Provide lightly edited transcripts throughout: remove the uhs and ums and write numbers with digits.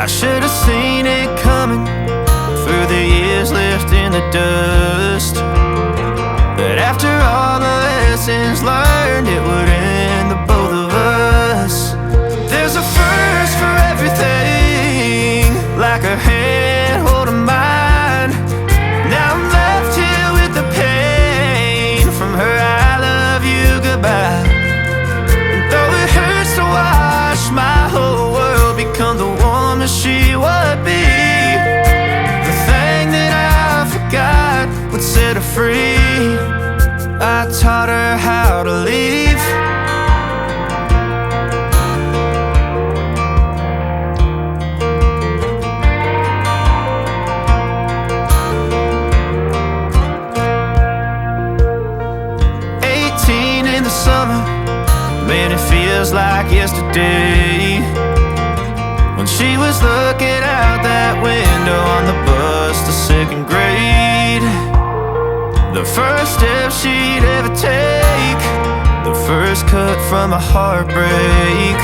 I should have seen it coming through the years left in the dust. But after all the lessons learned, it would end the both of us. There's a first for everything, like her hand holding mine. Now I'm left here with the pain from her I love you goodbye. And though it hurts to watch my whole world become the woman she would be, the thing that I forgot would set her free. I taught her how to leave. 18 in the summer, man, it feels like yesterday, when she was looking out that window on the bus to second grade. The first step she'd ever take, the first cut from a heartbreak.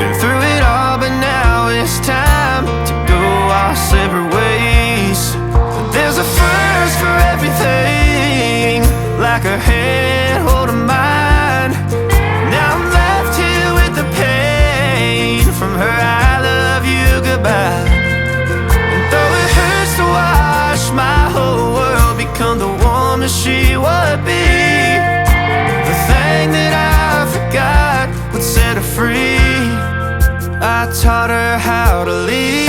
Been through it all, but now it's time to go our separate ways. But there's a first for everything, like her hand holding mine. Now I'm left here with the pain from her I love you goodbye. And though it hurts to watch my whole world become the woman she would be, the thing that I forgot would set her free. I taught her how to leave.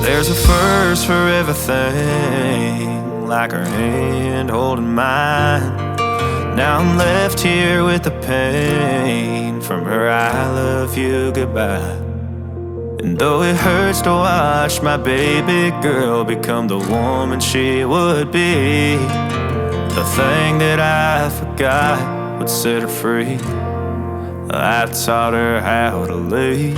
There's a first for everything, like her hand holding mine. Now I'm left here with the pain from her I love you goodbye. And though it hurts to watch my baby girl become the woman she would be, the thing that I forgot would set her free. I taught her how to leave.